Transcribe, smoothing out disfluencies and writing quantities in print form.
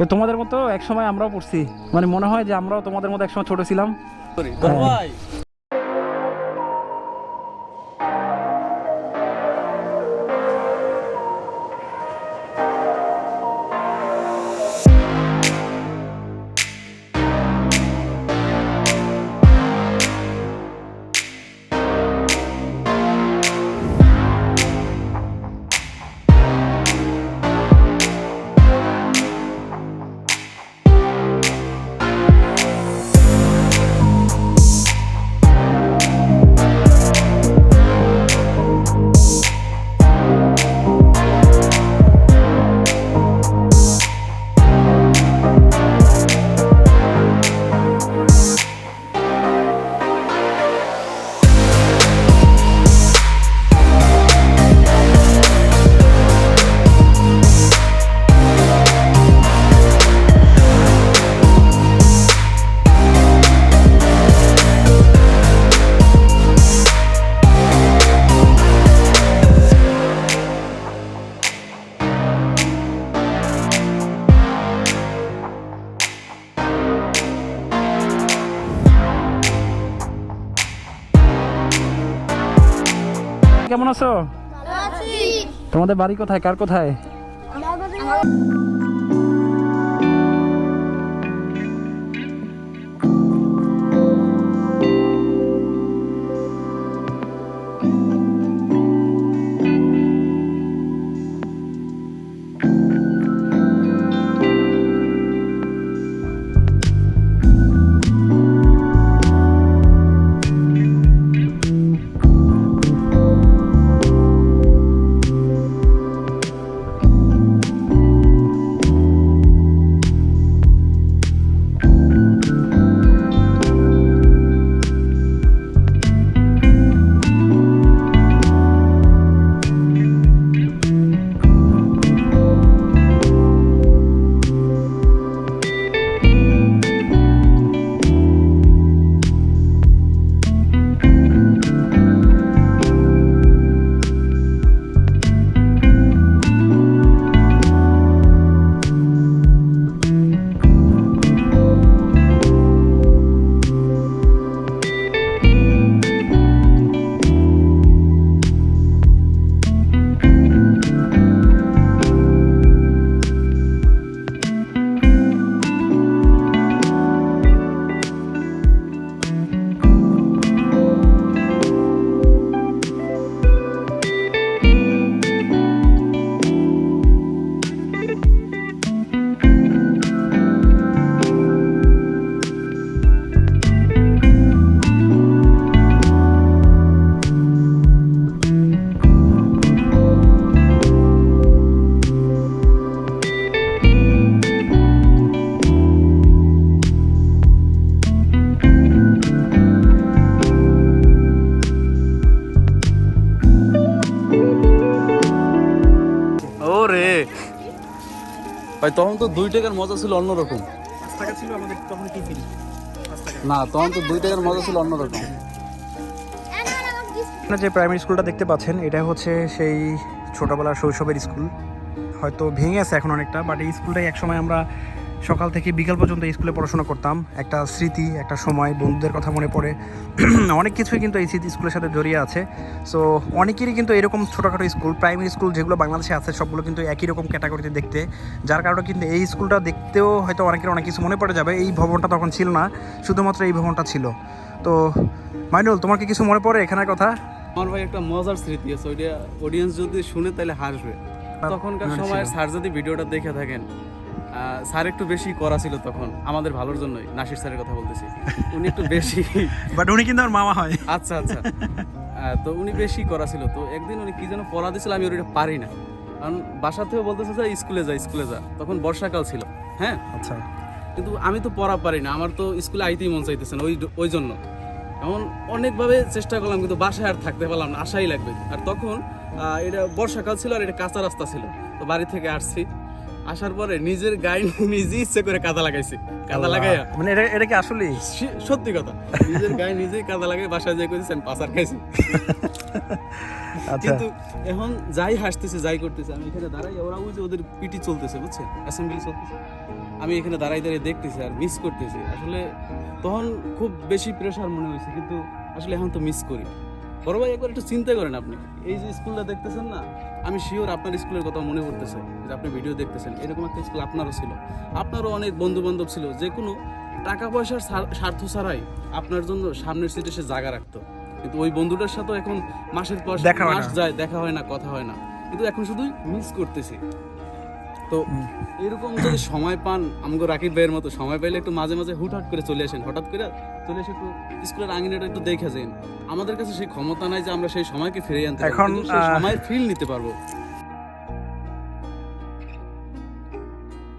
তো তোমাদের মতো এক সময় আমরাও পড়ছি, মানে মনে হয় যে আমরাও তোমাদের মতো একসময় ছোট ছিলাম। হ্যাঁ। কেমন আছো? তোমাদের বাড়ি কোথায়, কার কোথায়? ওরে ভাই, তখন তো 2 টাকার মজা ছিল অন্যরকম। টাকা ছিল আমাদের তখন টিফিন। না, তখন তো 2 টাকার মজা ছিল অন্যরকম। যে প্রাইমারি স্কুলটা দেখতে পাচ্ছেন, এটা হচ্ছে সেই ছোটবেলার শৈশবের স্কুল। হয়তো ভেঙে আছে এখন অনেকটা, বাট এই স্কুলটাই একসময় আমরা সকাল থেকে বিকাল পর্যন্ত এই স্কুলে পড়াশোনা করতাম। একটা স্মৃতি, একটা সময়, বন্ধুদের কথা মনে পড়ে, অনেক কিছুই কিন্তু এই স্মৃতি স্কুলের সাথে জড়িয়ে আছে। সো অনেকেরই কিন্তু এরকম ছোটোখাটো স্কুল, প্রাইমারি স্কুল যেগুলো বাংলাদেশে আছে সবগুলো কিন্তু একই রকম ক্যাটাগরিতে দেখতে, যার কারণে কিন্তু এই স্কুলটা দেখতেও হয়তো অনেকের অনেক কিছু মনে পড়ে যাবে। এই ভবনটা তখন ছিল না, শুধুমাত্র এই ভবনটা ছিল। তো মাইনুল, তোমার কি কিছু মনে পড়ে এখানের কথা? আমার ভাই একটা মজার স্মৃতি আছে, ওইটা অডিয়েন্স যদি শুনে তাহলে হাসবে। তখনকার সময় স্যার যদি ভিডিওটা দেখে থাকেন, স্যার একটু বেশি করা ছিল তখন, আমাদের ভালোর জন্যই, নাসির স্যারের কথা বলতেছি। উনি একটু বেশি, বাট উনি কিন্তু আমার মামা হয়। আচ্ছা আচ্ছা। তো উনি বেশি করা ছিল। তো একদিন উনি কি যেন পড়া দিয়েছিল, আমি ওটা পারি না, কারণ বাসা থেকে বলতেছে যে স্কুলে যা স্কুলে যা। তখন বর্ষাকাল ছিল, হ্যাঁ আচ্ছা। কিন্তু আমি তো পড়া পারি না, আমার তো স্কুলে আইতেই মন চাইতেছে না ওই জন্য। এমন অনেকভাবে চেষ্টা করলাম, কিন্তু বাসায় আর থাকতে পারলাম না, আশাই লাগবে। আর তখন এটা বর্ষাকাল ছিল, আর এটা কাঁচা রাস্তা ছিল। তো বাড়ি থেকে আসছি, আসার পরে নিজের গায়ে নিজে ইচ্ছে করে কাদা লাগাইছি, কাদা লাগাইয়া মানে এটা কি আসলে সত্যি কথা, নিজের গায়ে নিজেই কাদা লাগাই বাসায় যাই করেছেন পাচার খাইছি। আচ্ছা কিন্তু এখন যাই হাসতেছে যাই করতেছে, আমি এখানে দাঁড়াই, ওরা ওই যে ওদের পিটি চলতেছে বুঝছেন, অ্যাসেম্বলি চলতেছে, আমি এখানে দাঁড়াই দাঁড়িয়ে দেখতেছি আর মিস করতেছি। আসলে তখন খুব বেশি প্রেশার মনে হয়েছে, কিন্তু আসলে এখন তো মিস করি। বড় ভাই একবার একটু চিন্তা করেন, আপনি এই যে স্কুলটা দেখতেছেন না, আমি শিওর আপনার স্কুলের কথা মনে পড়তেছে যে আপনি ভিডিও দেখতেছেন, এরকম একটা স্কুল আপনারও ছিল, আপনারও অনেক বন্ধু বান্ধব ছিল যে কোনো টাকা পয়সার স্বার্থ ছাড়াই আপনার জন্য সামনের সিটে সে জায়গা রাখতো। কিন্তু ওই বন্ধুটার সাথে এখন মাসের পর দেখা হয় মাস না। যায়, দেখা হয় না, কথা হয় না, কিন্তু এখন শুধুই মিস করতেছি। তো এরকম যদি সময় পান, আমগো রাকিব ভাইয়ের মতো সময় পাইলে একটু মাঝে মাঝে হুটহাট করে চলে আসেন, হঠাৎ করে চলে এসে একটু স্কুলের আঙিনাটা একটু দেখে যান। আমাদের কাছে সেই ক্ষমতা নাই যে আমরা সেই সময়কে ফিরিয়ে আনতে পারবো, এখন, কিন্তু সেই সময়ের ফিল নিতে পারবো।